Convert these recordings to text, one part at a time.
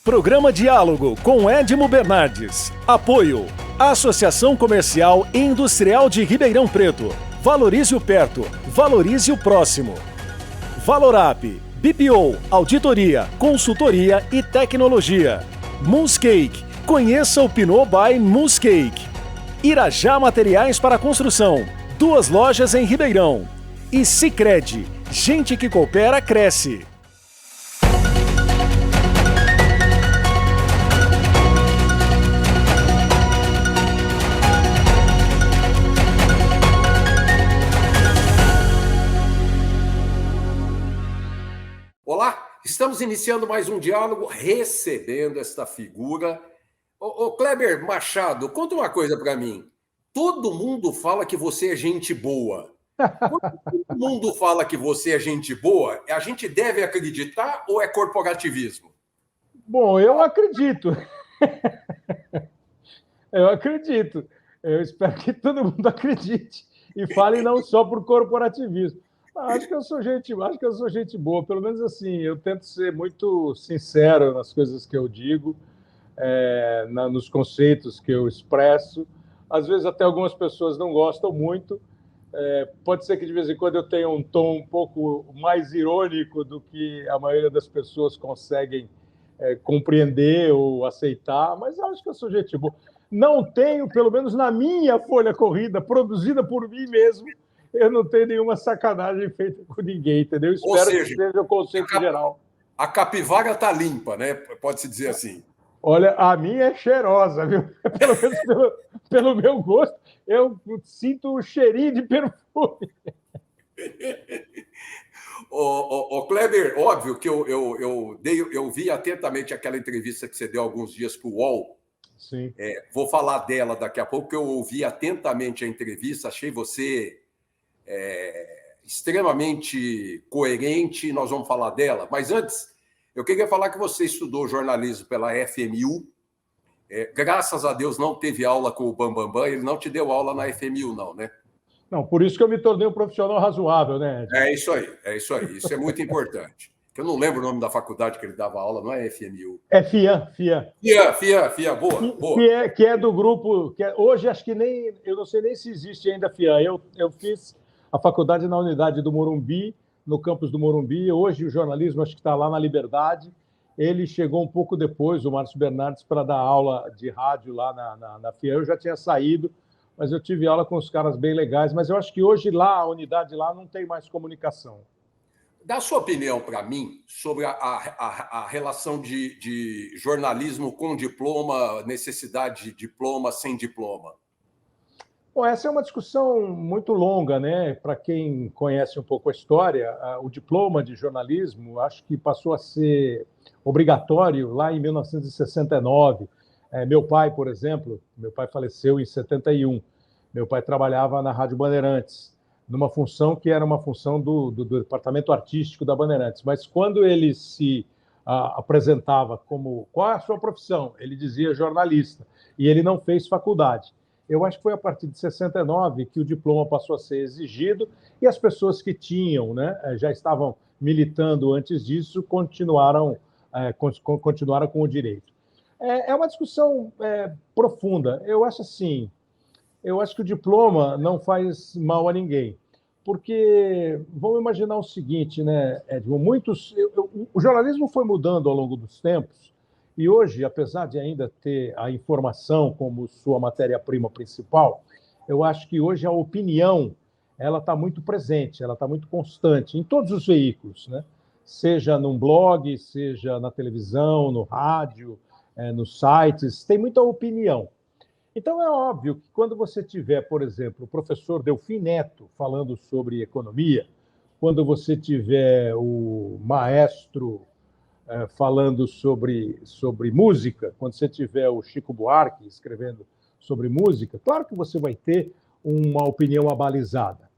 Programa Diálogo com Edmo Bernardes. Apoio. Associação Comercial e Industrial de Ribeirão Preto. Valorize o perto. Valorize o próximo. Valorap. BPO. Auditoria, consultoria e tecnologia. Moonscake. Conheça o Pinot by Moonscake. Irajá Materiais para Construção. 2 lojas em Ribeirão. E Sicredi. Gente que coopera, cresce. Olá, estamos iniciando mais um diálogo, recebendo esta figura. Ô Kleber Machado, conta uma coisa para mim. Todo mundo fala que você é gente boa. Quando todo mundo fala que você é gente boa, a gente deve acreditar ou é corporativismo? Bom, eu acredito. Eu acredito. Eu espero que todo mundo acredite e fale não só por corporativismo. Acho que eu sou gente boa, pelo menos assim, eu tento ser muito sincero nas coisas que eu digo, nos conceitos que eu expresso. Às vezes até algumas pessoas não gostam muito, pode ser que de vez em quando eu tenha um tom um pouco mais irônico do que a maioria das pessoas conseguem compreender ou aceitar, mas acho que eu sou gente boa. Não tenho, pelo menos na minha folha corrida, produzida por mim mesmo, eu não tenho nenhuma sacanagem feita com ninguém, entendeu? Espero que seja o conceito geral. A capivara está limpa, né? Pode-se dizer assim. Olha, a minha é cheirosa, viu? Pelo menos pelo meu gosto, eu sinto o cheirinho de perfume. Ô Kleber, óbvio que eu vi atentamente aquela entrevista que você deu há alguns dias para o UOL. Sim. Vou falar dela daqui a pouco, porque eu ouvi atentamente a entrevista, achei você extremamente coerente, nós vamos falar dela. Mas antes, eu queria falar que você estudou jornalismo pela FMU. Graças a Deus não teve aula com o Bambambam, ele não te deu aula na FMU, não, né? Não, por isso que eu me tornei um profissional razoável, né, Ed? É isso aí. Isso é muito importante. Eu não lembro o nome da faculdade que ele dava aula, não é FMU. É FIAN. FIAN, boa. Que é do grupo... hoje acho que nem... Eu não sei nem se existe ainda FIAN. Eu fiz a faculdade na unidade do Morumbi, no campus do Morumbi. Hoje o jornalismo acho que está lá na Liberdade. Ele chegou um pouco depois, o Márcio Bernardes, para dar aula de rádio lá na FIAN. Eu já tinha saído, mas eu tive aula com os caras bem legais. Mas eu acho que hoje lá, a unidade lá, não tem mais comunicação. Dá a sua opinião para mim sobre a relação de jornalismo com diploma, necessidade de diploma sem diploma. Bom, essa é uma discussão muito longa, né? Para quem conhece um pouco a história, o diploma de jornalismo acho que passou a ser obrigatório lá em 1969. Meu pai, por exemplo, meu pai faleceu em 71. Meu pai trabalhava na Rádio Bandeirantes, numa função que era uma função do departamento artístico da Bandeirantes. Mas quando ele se apresentava como... Qual é a sua profissão? Ele dizia jornalista. E ele não fez faculdade. Eu acho que foi a partir de 69 que o diploma passou a ser exigido e as pessoas que tinham, né, já estavam militando antes disso, continuaram com o direito. É uma discussão profunda. Eu acho assim, eu acho que o diploma não faz mal a ninguém, porque vamos imaginar o seguinte, né, Edmo, o jornalismo foi mudando ao longo dos tempos. E hoje, apesar de ainda ter a informação como sua matéria-prima principal, eu acho que hoje a opinião ela está muito presente, ela está muito constante em todos os veículos, né? Seja num blog, seja na televisão, no rádio, nos sites, tem muita opinião. Então é óbvio que quando você tiver, por exemplo, o professor Delfim Neto falando sobre economia, quando você tiver o maestro falando sobre música, quando você tiver o Chico Buarque escrevendo sobre música, claro que você vai ter uma opinião abalizada.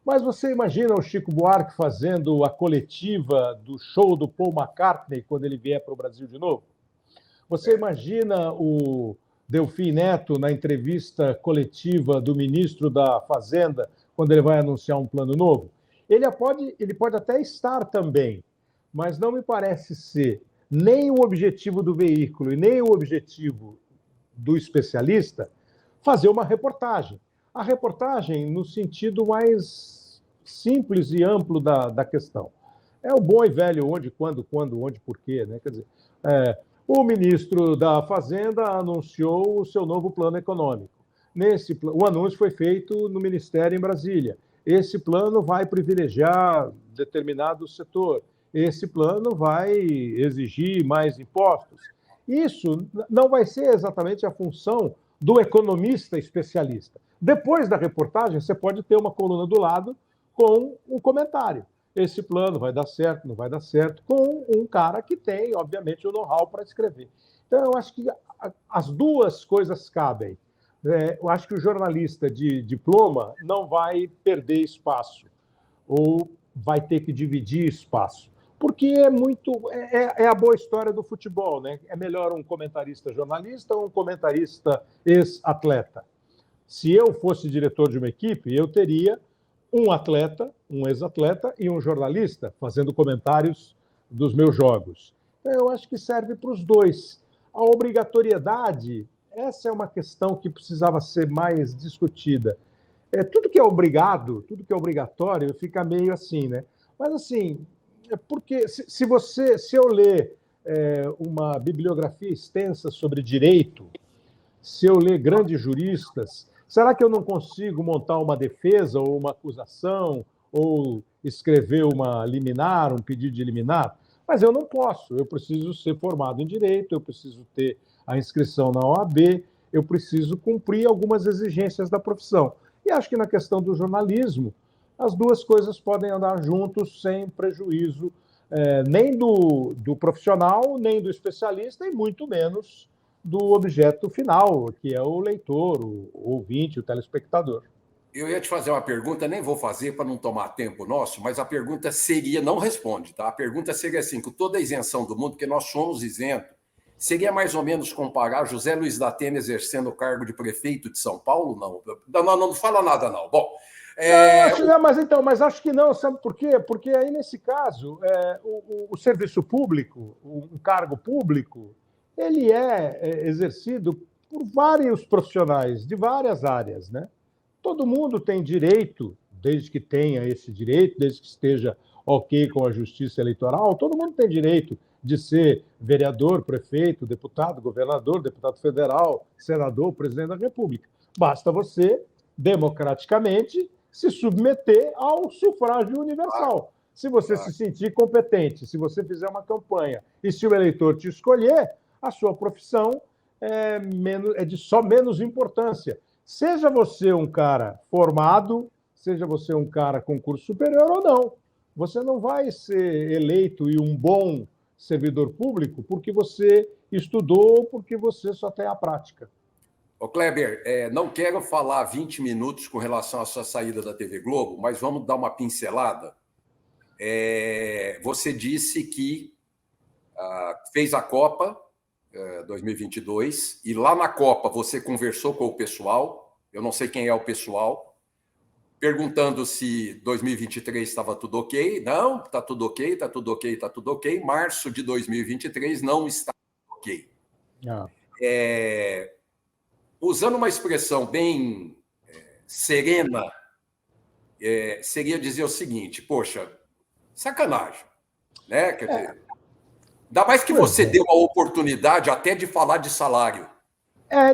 Mas você imagina o Chico Buarque fazendo a coletiva do show do Paul McCartney quando ele vier para o Brasil de novo? Você imagina o Delfim Neto na entrevista coletiva do ministro da Fazenda quando ele vai anunciar um plano novo? Ele pode até estar também, mas não me parece ser nem o objetivo do veículo e nem o objetivo do especialista fazer uma reportagem. A reportagem no sentido mais simples e amplo da questão. É o bom e velho onde, quando, onde, porquê, né? Quer dizer, o ministro da Fazenda anunciou o seu novo plano econômico. O anúncio foi feito no Ministério em Brasília. Esse plano vai privilegiar determinado setor. Esse plano vai exigir mais impostos. Isso não vai ser exatamente a função do economista especialista. Depois da reportagem, você pode ter uma coluna do lado com um comentário. Esse plano vai dar certo, não vai dar certo, com um cara que tem, obviamente, o know-how para escrever. Então, eu acho que as duas coisas cabem. Eu acho que o jornalista de diploma não vai perder espaço, ou vai ter que dividir espaço, porque é a boa história do futebol, né? É melhor um comentarista jornalista ou um comentarista ex-atleta? Se eu fosse diretor de uma equipe, eu teria um atleta, um ex-atleta e um jornalista fazendo comentários dos meus jogos. Eu acho que serve para os dois. A obrigatoriedade, essa é uma questão que precisava ser mais discutida. Tudo que é obrigado, tudo que é obrigatório, fica meio assim, né? Mas assim, porque se eu ler uma bibliografia extensa sobre direito, se eu ler grandes juristas, será que eu não consigo montar uma defesa ou uma acusação ou escrever uma liminar, um pedido de liminar? Mas eu não posso. Eu preciso ser formado em direito, eu preciso ter a inscrição na OAB, eu preciso cumprir algumas exigências da profissão. E acho que na questão do jornalismo, as duas coisas podem andar juntos sem prejuízo nem do profissional, nem do especialista, e muito menos do objeto final, que é o leitor, o ouvinte, o telespectador. Eu ia te fazer uma pergunta, nem vou fazer para não tomar tempo nosso, mas a pergunta seria, não responde, tá? A pergunta seria assim, com toda a isenção do mundo, porque nós somos isentos, seria mais ou menos comparar José Luiz da Atena exercendo o cargo de prefeito de São Paulo? Não fala nada, não. Bom... Mas acho que não, sabe por quê? Porque aí, nesse caso, o serviço público, um cargo público, ele é exercido por vários profissionais de várias áreas, né? Todo mundo tem direito, desde que tenha esse direito, desde que esteja ok com a justiça eleitoral, todo mundo tem direito de ser vereador, prefeito, deputado, governador, deputado federal, senador, presidente da República. Basta você, democraticamente, se submeter ao sufrágio universal. Se você se sentir competente, se você fizer uma campanha e se o eleitor te escolher, a sua profissão é de só menos importância. Seja você um cara formado, seja você um cara com curso superior ou não. Você não vai ser eleito e um bom servidor público porque você estudou, porque você só tem a prática. Ô Kleber, não quero falar 20 minutos com relação à sua saída da TV Globo, mas vamos dar uma pincelada. Você disse que fez a Copa 2022 e lá na Copa você conversou com o pessoal, eu não sei quem é o pessoal, perguntando se 2023 estava tudo ok. Não, está tudo ok, está tudo ok, está tudo ok. Março de 2023 não está ok. Usando uma expressão bem serena, seria dizer o seguinte, poxa, sacanagem, né? Quer dizer, ainda mais que você deu a oportunidade até de falar de salário.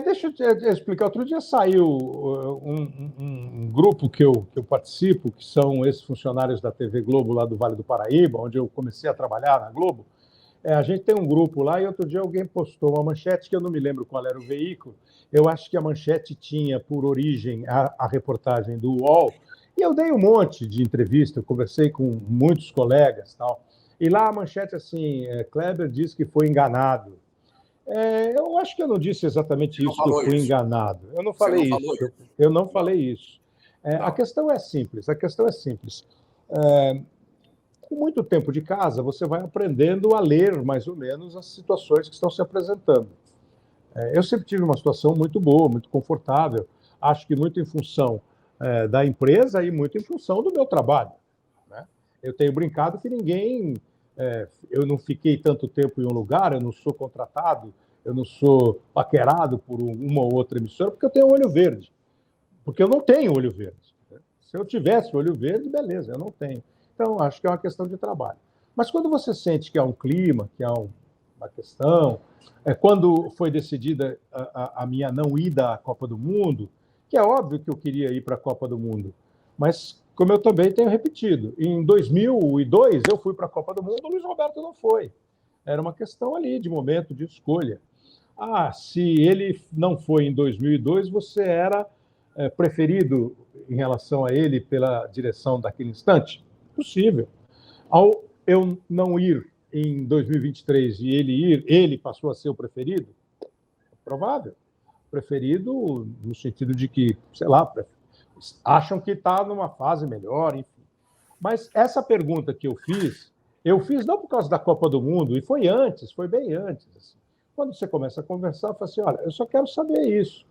Deixa eu te explicar. Outro dia saiu um grupo que eu participo, que são esses funcionários da TV Globo lá do Vale do Paraíba, onde eu comecei a trabalhar na Globo. A gente tem um grupo lá e outro dia alguém postou uma manchete que eu não me lembro qual era o veículo. Eu acho que a manchete tinha por origem a reportagem do UOL, e eu dei um monte de entrevista, eu conversei com muitos colegas, tal. E lá a manchete assim, Kleber diz que foi enganado. Eu acho que eu não disse exatamente isso, que eu fui enganado. Eu não falei isso. Eu não falei isso. A questão é simples. Com muito tempo de casa, você vai aprendendo a ler mais ou menos as situações que estão se apresentando. Eu sempre tive uma situação muito boa, muito confortável, acho que muito em função da empresa e muito em função do meu trabalho, né? Eu tenho brincado que ninguém eu não fiquei tanto tempo em um lugar, eu não sou contratado, eu não sou paquerado por uma ou outra emissora, porque eu tenho olho verde. Porque eu não tenho olho verde. Se eu tivesse olho verde, beleza, eu não tenho. Então, acho que é uma questão de trabalho. Mas quando você sente que há um clima, que há uma questão, quando foi decidida a minha não ida à Copa do Mundo, que é óbvio que eu queria ir para a Copa do Mundo, mas como eu também tenho repetido, em 2002 eu fui para a Copa do Mundo, o Luiz Roberto não foi. Era uma questão ali de momento, de escolha. Se ele não foi em 2002, você era preferido em relação a ele pela direção daquele instante? Possível. Ao eu não ir em 2023 e ele ir, ele passou a ser o preferido? Provável. Preferido no sentido de que, sei lá, acham que está numa fase melhor, enfim. Mas essa pergunta que eu fiz não por causa da Copa do Mundo, e foi antes, foi bem antes. Assim. Quando você começa a conversar, eu falo assim, olha, eu só quero saber isso.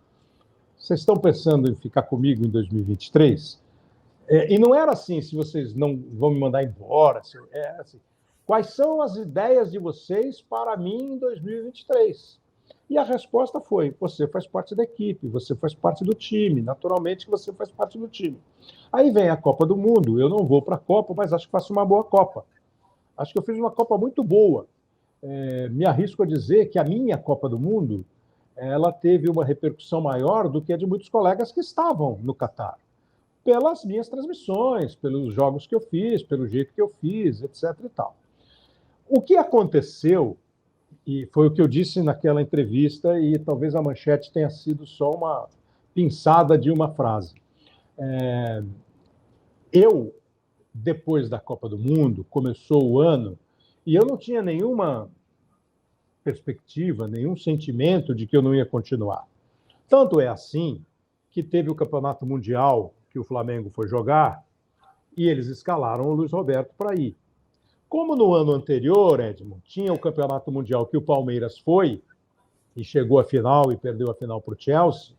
Vocês estão pensando em ficar comigo em 2023? E não era assim, se vocês não vão me mandar embora. Assim, quais são as ideias de vocês para mim em 2023? E a resposta foi, você faz parte da equipe, você faz parte do time, naturalmente você faz parte do time. Aí vem a Copa do Mundo, eu não vou para a Copa, mas acho que faço uma boa Copa. Acho que eu fiz uma Copa muito boa. Me arrisco a dizer que a minha Copa do Mundo ela teve uma repercussão maior do que a de muitos colegas que estavam no Catar. Pelas minhas transmissões, pelos jogos que eu fiz, pelo jeito que eu fiz, etc. e tal. O que aconteceu, e foi o que eu disse naquela entrevista, e talvez a manchete tenha sido só uma pinçada de uma frase. Depois da Copa do Mundo, começou o ano, e eu não tinha nenhuma perspectiva, nenhum sentimento de que eu não ia continuar. Tanto é assim que teve o Campeonato Mundial que o Flamengo foi jogar e eles escalaram o Luiz Roberto para ir. Como no ano anterior, Edmond, tinha o Campeonato Mundial que o Palmeiras foi e chegou à final e perdeu a final para o Chelsea,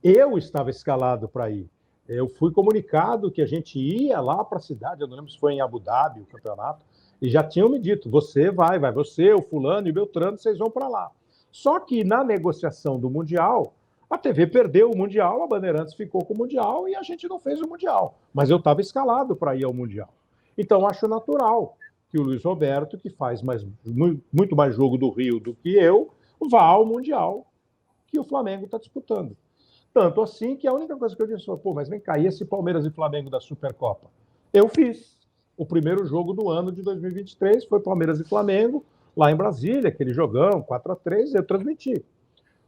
eu estava escalado para ir. Eu fui comunicado que a gente ia lá para a cidade, eu não lembro se foi em Abu Dhabi o campeonato, e já tinham me dito, você vai você, o fulano e o Beltrano, vocês vão para lá. Só que na negociação do Mundial, a TV perdeu o Mundial, a Bandeirantes ficou com o Mundial e a gente não fez o Mundial. Mas eu estava escalado para ir ao Mundial. Então, acho natural que o Luiz Roberto, que faz muito mais jogo do Rio do que eu, vá ao Mundial que o Flamengo está disputando. Tanto assim que a única coisa que eu disse foi, mas vem cá, e esse Palmeiras e Flamengo da Supercopa? Eu fiz. O primeiro jogo do ano de 2023 foi Palmeiras e Flamengo, lá em Brasília, aquele jogão, 4-3, eu transmiti.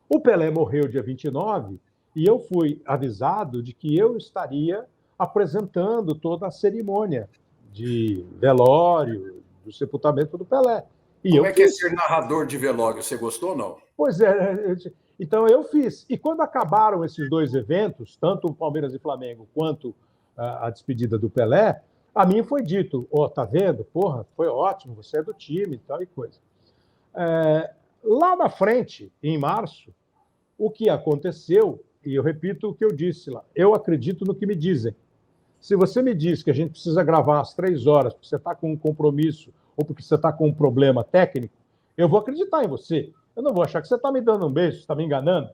O Pelé morreu dia 29 e eu fui avisado de que eu estaria apresentando toda a cerimônia de velório, do sepultamento do Pelé. Como é que é ser narrador de velório? Você gostou ou não? Pois é, então eu fiz. E quando acabaram esses dois eventos, tanto o Palmeiras e Flamengo quanto a despedida do Pelé, a mim foi dito, tá vendo? Porra, foi ótimo, você é do time e tal e coisa. Lá na frente, em março, o que aconteceu, e eu repito o que eu disse lá, eu acredito no que me dizem. Se você me diz que a gente precisa gravar às 3 horas porque você está com um compromisso ou porque você está com um problema técnico, eu vou acreditar em você. Eu não vou achar que você está me dando um beijo, você está me enganando.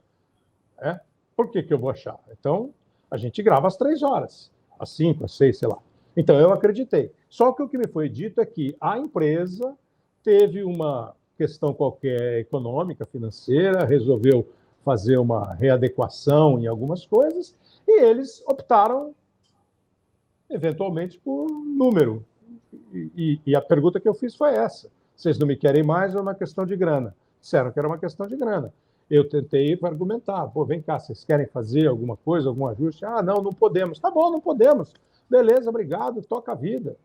Por que eu vou achar? Então, a gente grava às 3 horas, às 5, às 6, sei lá. Então, eu acreditei. Só que o que me foi dito é que a empresa teve uma questão qualquer econômica, financeira, resolveu fazer uma readequação em algumas coisas e eles optaram, eventualmente, por número. E a pergunta que eu fiz foi essa. Vocês não me querem mais ou é uma questão de grana? Disseram que era uma questão de grana. Eu tentei argumentar. Vem cá, vocês querem fazer alguma coisa, algum ajuste? Não podemos. Tá bom, não podemos. Beleza, obrigado, toca a vida.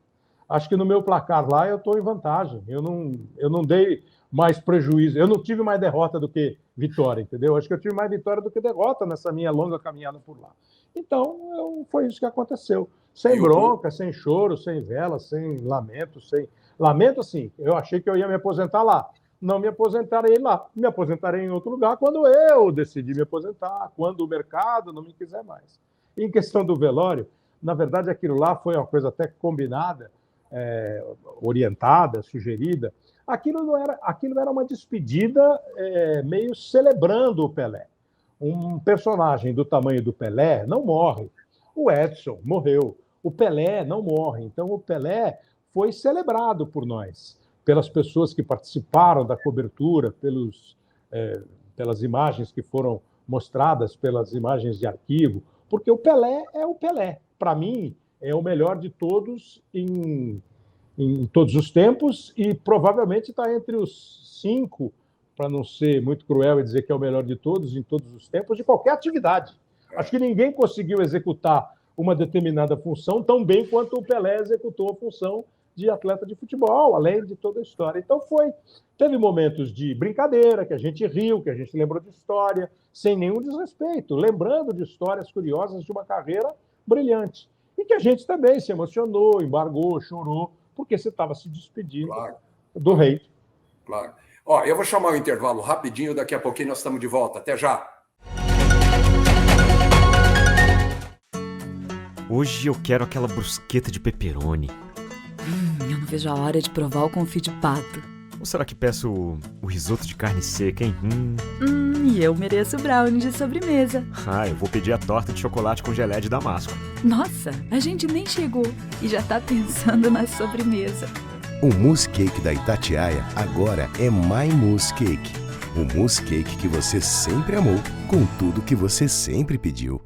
Acho que no meu placar lá eu estou em vantagem. Eu não dei mais prejuízo. Eu não tive mais derrota do que vitória, entendeu? Acho que eu tive mais vitória do que derrota nessa minha longa caminhada por lá. Então, foi isso que aconteceu. Sem bronca, sem choro, sem vela, sem lamento, Lamento, assim, eu achei que eu ia me aposentar lá. Não me aposentarei lá. Me aposentarei em outro lugar quando eu decidir me aposentar, quando o mercado não me quiser mais. Em questão do velório, na verdade, aquilo lá foi uma coisa até combinada. orientada, sugerida. Aquilo era uma despedida meio celebrando o Pelé. Um personagem do tamanho do Pelé não morre. O Edson morreu. O Pelé não morre. Então, o Pelé foi celebrado por nós, pelas pessoas que participaram da cobertura, pelas imagens que foram mostradas, pelas imagens de arquivo, porque o Pelé é o Pelé. Para mim, é o melhor de todos em todos os tempos e provavelmente está entre os 5, para não ser muito cruel e dizer que é o melhor de todos em todos os tempos, de qualquer atividade. Acho que ninguém conseguiu executar uma determinada função tão bem quanto o Pelé executou a função de atleta de futebol, além de toda a história. Então teve momentos de brincadeira, que a gente riu, que a gente lembrou de história, sem nenhum desrespeito, lembrando de histórias curiosas de uma carreira brilhante. E que a gente também se emocionou, embargou, chorou, porque você estava se despedindo do rei. Claro. Eu vou chamar o intervalo rapidinho, daqui a pouquinho nós estamos de volta. Até já! Hoje eu quero aquela brusqueta de pepperoni. Eu não vejo a hora de provar o confit de pato. Ou será que peço o risoto de carne seca, hein? E eu mereço o brownie de sobremesa. Eu vou pedir a torta de chocolate com geleia de damasco. Nossa, a gente nem chegou e já tá pensando na sobremesa. O Mousse Cake da Itatiaia agora é My Mousse Cake. O mousse cake que você sempre amou, com tudo que você sempre pediu.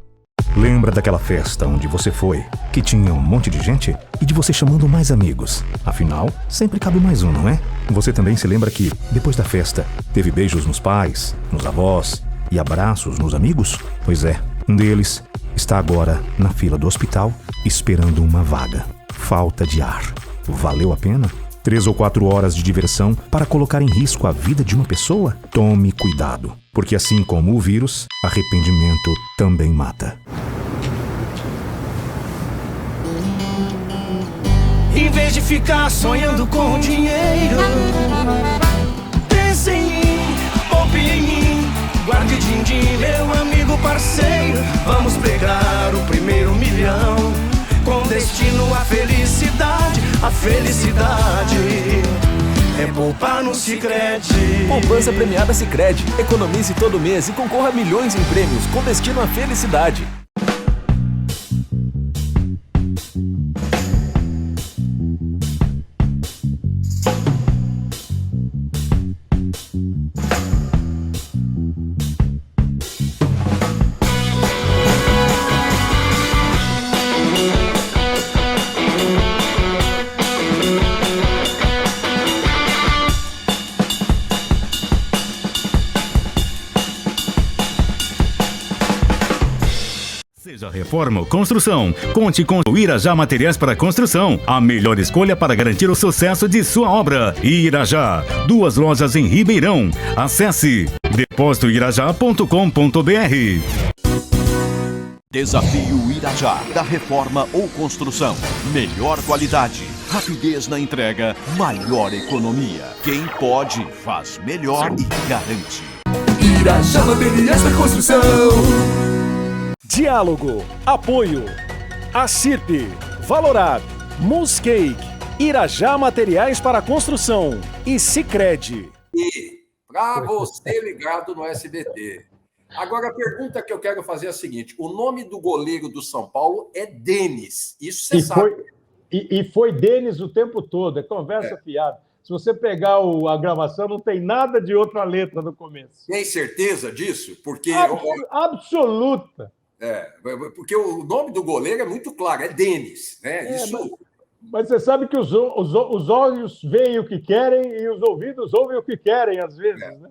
Lembra daquela festa onde você foi, que tinha um monte de gente e de você chamando mais amigos? Afinal, sempre cabe mais um, não é? Você também se lembra que, depois da festa, teve beijos nos pais, nos avós e abraços nos amigos? Pois é, um deles está agora na fila do hospital esperando uma vaga. Falta de ar. Valeu a pena? 3 ou 4 horas de diversão para colocar em risco a vida de uma pessoa? Tome cuidado, porque assim como o vírus, arrependimento também mata. Em vez de ficar sonhando com dinheiro, pense em mim, poupe em mim, guarde din-din, meu amigo parceiro. Vamos pegar o primeiro milhão, com destino à felicidade. A felicidade é poupar no Sicredi. Poupança premiada Sicredi. Economize todo mês e concorra a milhões em prêmios com destino à felicidade. Seja reforma ou construção, conte com o Irajá Materiais para Construção, a melhor escolha para garantir o sucesso de sua obra. Irajá, 2 lojas em Ribeirão. Acesse depósitoirajá.com.br. Desafio Irajá, da reforma ou construção. Melhor qualidade, rapidez na entrega, maior economia. Quem pode, faz melhor e garante. Irajá Materiais para Construção. Diálogo, apoio, Acirp, Valorad, Mousse Cake, Irajá Materiais para Construção e Sicredi. E para você ligado no SBT. Agora a pergunta que eu quero fazer é a seguinte: o nome do goleiro do São Paulo é Denis. Isso você sabe. Foi Denis o tempo todo, é conversa fiada. Se você pegar a gravação, não tem nada de outra letra no começo. Tem certeza disso? Porque absoluta. Porque o nome do goleiro é muito claro, é Denis, né? Isso. Mas você sabe que os olhos veem o que querem e os ouvidos ouvem o que querem, às vezes, né?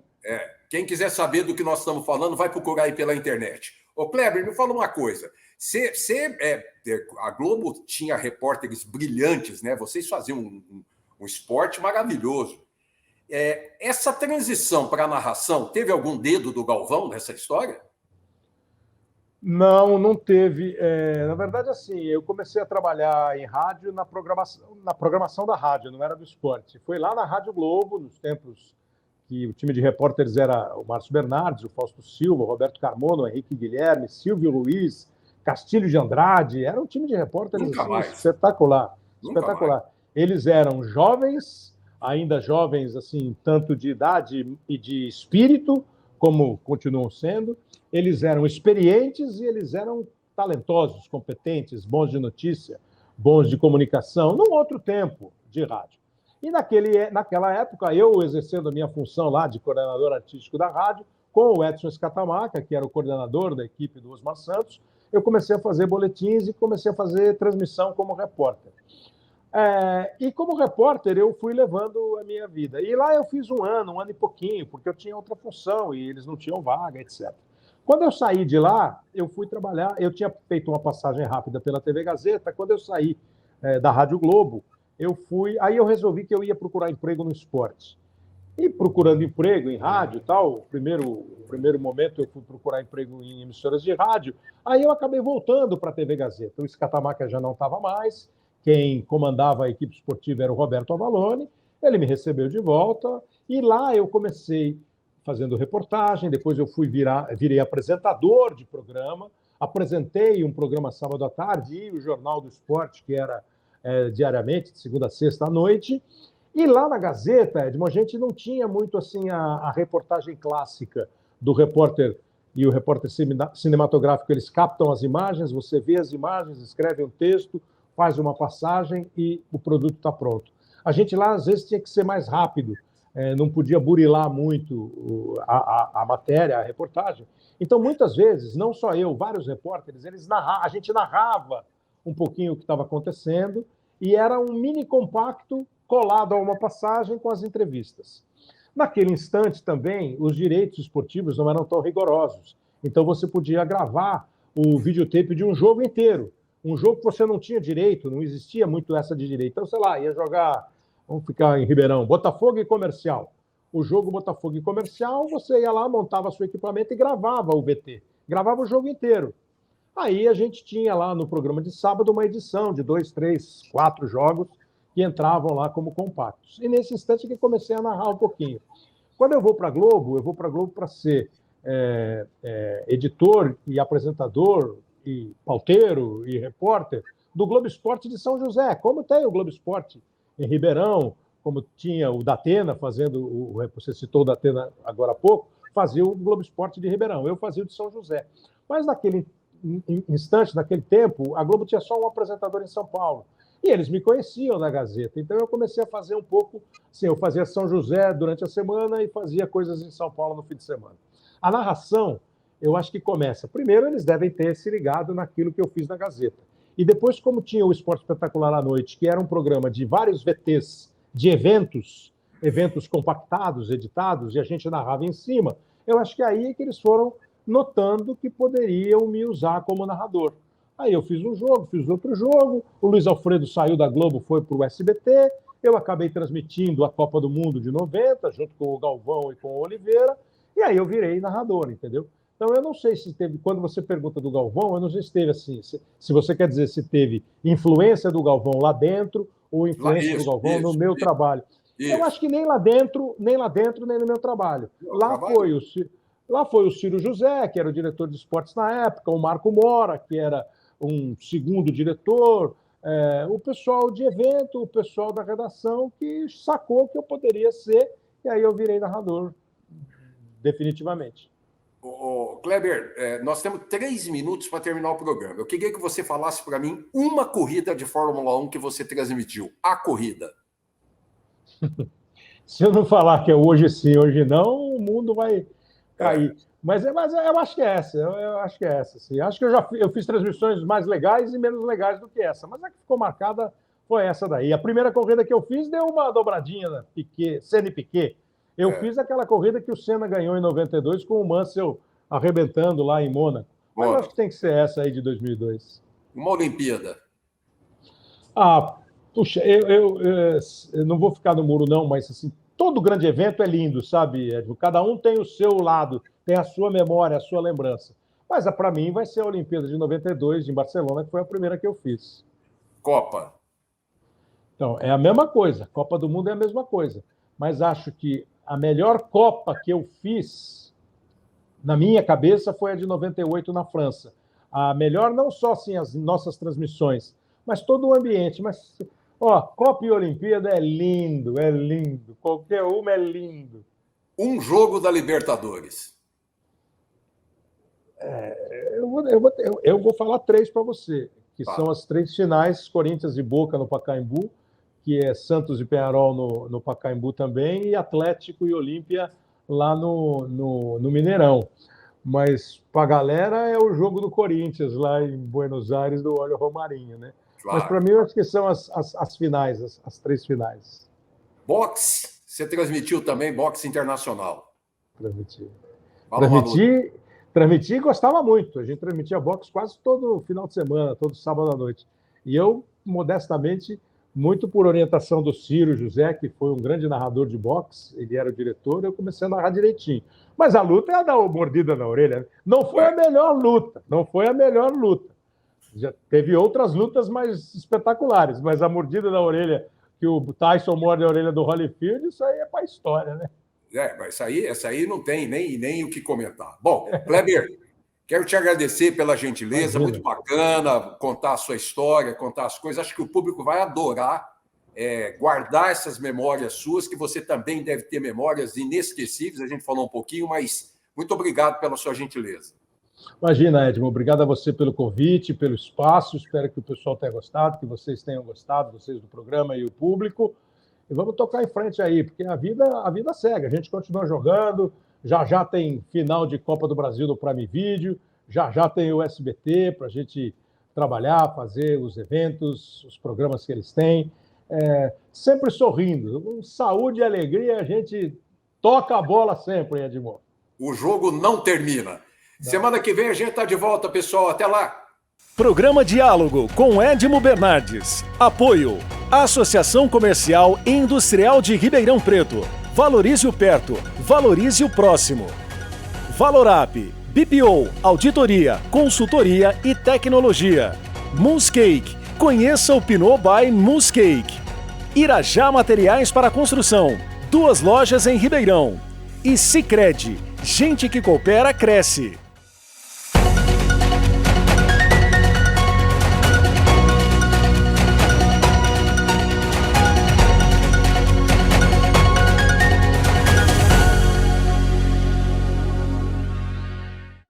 Quem quiser saber do que nós estamos falando, vai procurar aí pela internet. Ô, Kleber, me fala uma coisa. A Globo tinha repórteres brilhantes, né? Vocês faziam um esporte maravilhoso. Essa transição para a narração, teve algum dedo do Galvão nessa história? Não teve. Na verdade, assim, eu comecei a trabalhar em rádio na programação da rádio, não era do esporte. Foi lá na Rádio Globo, nos tempos que o time de repórteres era o Márcio Bernardes, o Fausto Silva, o Roberto Carmona, o Henrique Guilherme, Silvio Luiz, Castilho de Andrade. Era um time de repórteres espetacular. Espetacular. Eles eram jovens, ainda jovens, assim, tanto de idade e de espírito, como continuam sendo. Eles eram experientes e eles eram talentosos, competentes, bons de notícia, bons de comunicação, num outro tempo de rádio. E naquela época, eu exercendo a minha função lá de coordenador artístico da rádio, com o Edson Escatamaca, que era o coordenador da equipe do Osmar Santos, eu comecei a fazer boletins e comecei a fazer transmissão como repórter. E como repórter, eu fui levando a minha vida. E lá eu fiz um ano e pouquinho, porque eu tinha outra função e eles não tinham vaga, etc. Quando eu saí de lá, eu fui trabalhar. Eu tinha feito uma passagem rápida pela TV Gazeta. Quando eu saí da Rádio Globo, aí eu resolvi que eu ia procurar emprego no esporte. E procurando emprego em rádio e tal, o primeiro momento eu fui procurar emprego em emissoras de rádio, aí eu acabei voltando para a TV Gazeta. O Escatamaca já não estava mais, quem comandava a equipe esportiva era o Roberto Avalone, ele me recebeu de volta, e lá eu comecei fazendo reportagem, depois eu virei apresentador de programa, apresentei um programa sábado à tarde e o Jornal do Esporte, que era diariamente, de segunda a sexta à noite. E lá na Gazeta, Edmo, a gente não tinha muito assim a reportagem clássica do repórter, e o repórter cinematográfico, eles captam as imagens, você vê as imagens, escreve um texto, faz uma passagem e o produto está pronto. A gente lá, às vezes, tinha que ser mais rápido, não podia burilar muito a matéria, a reportagem. Então, muitas vezes, não só eu, vários repórteres, a gente narrava um pouquinho o que estava acontecendo, e era um mini compacto colado a uma passagem com as entrevistas. Naquele instante também, os direitos esportivos não eram tão rigorosos. Então você podia gravar o videotape de um jogo inteiro. Um jogo que você não tinha direito, não existia muito essa de direito. Então, sei lá, ia jogar, vamos ficar em Ribeirão, Botafogo e Comercial. O jogo Botafogo e Comercial, você ia lá, montava seu equipamento e gravava o VT. Gravava o jogo inteiro. Aí a gente tinha lá no programa de sábado uma edição de 2, 3, 4 jogos que entravam lá como compactos. E nesse instante que comecei a narrar um pouquinho. Quando eu vou para a Globo para ser editor e apresentador e pauteiro e repórter do Globo Esporte de São José, como tem o Globo Esporte em Ribeirão, como tinha o Datena fazendo, você citou o Datena agora há pouco, fazia o Globo Esporte de Ribeirão, eu fazia o de São José. Mas naquele instante, naquele tempo, a Globo tinha só um apresentador em São Paulo. E eles me conheciam na Gazeta. Então eu comecei a fazer um pouco, assim, eu fazia São José durante a semana e fazia coisas em São Paulo no fim de semana. A narração, eu acho que começa. Primeiro, eles devem ter se ligado naquilo que eu fiz na Gazeta. E depois, como tinha o Esporte Espetacular à Noite, que era um programa de vários VTs, de eventos compactados, editados, e a gente narrava em cima, eu acho que aí é que eles foram notando que poderiam me usar como narrador. Aí eu fiz um jogo, fiz outro jogo, o Luiz Alfredo saiu da Globo, foi para o SBT, eu acabei transmitindo a Copa do Mundo de 90, junto com o Galvão e com o Oliveira, e aí eu virei narrador, entendeu? Então eu não sei se teve, quando você pergunta do Galvão, eu não sei se teve assim, se você quer dizer se teve influência do Galvão lá dentro, ou influência do Galvão no meu trabalho. Eu acho que nem lá dentro, nem no meu trabalho. Lá foi o Ciro José, que era o diretor de esportes na época, o Marco Mora, que era um segundo diretor, o pessoal de evento, o pessoal da redação, que sacou que eu poderia ser, e aí eu virei narrador, definitivamente. Kleber, nós temos 3 minutos para terminar o programa. Eu queria que você falasse para mim uma corrida de Fórmula 1 que você transmitiu. A corrida. Se eu não falar que é hoje sim, hoje não, o mundo vai cair. Mas eu acho que é essa. Eu acho que é essa, sim. Acho que eu fiz transmissões mais legais e menos legais do que essa. Mas a que ficou marcada foi essa daí. A primeira corrida que eu fiz deu uma dobradinha na Senna e Piquet. Eu fiz aquela corrida que o Senna ganhou em 92 com o Mansell arrebentando lá em Mônaco. Mas eu acho que tem que ser essa aí de 2002. Uma Olimpíada. Puxa, eu não vou ficar no muro não, mas assim, todo grande evento é lindo, sabe, Edmo? Cada um tem o seu lado, tem a sua memória, a sua lembrança. Mas para mim vai ser a Olimpíada de 92 em Barcelona, que foi a primeira que eu fiz. Copa. Então, é a mesma coisa. Copa do Mundo é a mesma coisa. Mas acho que a melhor Copa que eu fiz, na minha cabeça, foi a de 98 na França. A melhor não só assim, as nossas transmissões, mas todo o ambiente. Mas Ó, Copa e Olimpíada é lindo, é lindo. Qualquer uma é lindo. Um jogo da Libertadores. Eu vou falar 3 para você, que Tá. são as 3 finais, Corinthians e Boca no Pacaembu, que é Santos e Peñarol no Pacaembu também, e Atlético e Olímpia lá no Mineirão. Mas para a galera é o jogo do Corinthians lá em Buenos Aires, do Olho Romarinho, né? Claro. Mas para mim eu acho que são as finais, as 3 finais. Boxe, você transmitiu também boxe internacional. Transmiti e gostava muito. A gente transmitia boxe quase todo final de semana, todo sábado à noite. E eu, modestamente, muito por orientação do Ciro José, que foi um grande narrador de boxe, ele era o diretor, eu comecei a narrar direitinho. Mas a luta é a da mordida na orelha. Não foi a melhor luta. Já teve outras lutas mais espetaculares, mas a mordida na orelha, que o Tyson morde a orelha do Holyfield, isso aí é para a história, né? Mas essa aí não tem nem o que comentar. Bom, Kleber, quero te agradecer pela gentileza, muito bacana contar a sua história, contar as coisas. Acho que o público vai adorar guardar essas memórias suas, que você também deve ter memórias inesquecíveis. A gente falou um pouquinho, mas muito obrigado pela sua gentileza. Imagina, Edmo, obrigado a você pelo convite, pelo espaço. Espero que o pessoal tenha gostado, que vocês tenham gostado, vocês do programa e o público. E vamos tocar em frente aí, porque a vida segue. A gente continua jogando, já tem final de Copa do Brasil no Prime Video, já tem o SBT para a gente trabalhar, fazer os eventos, os programas que eles têm. Sempre sorrindo, com saúde e alegria, a gente toca a bola sempre, Edmo. O jogo não termina. Semana que vem a gente está de volta, pessoal. Até lá! Programa Diálogo com Edmo Bernardes. Apoio: Associação Comercial e Industrial de Ribeirão Preto. Valorize o perto, valorize o próximo. Valorap, BPO, auditoria, consultoria e tecnologia. Moonscake, conheça o Pinot by Moonscake. Irajá Materiais para Construção, 2 lojas em Ribeirão. E Sicredi, gente que coopera cresce.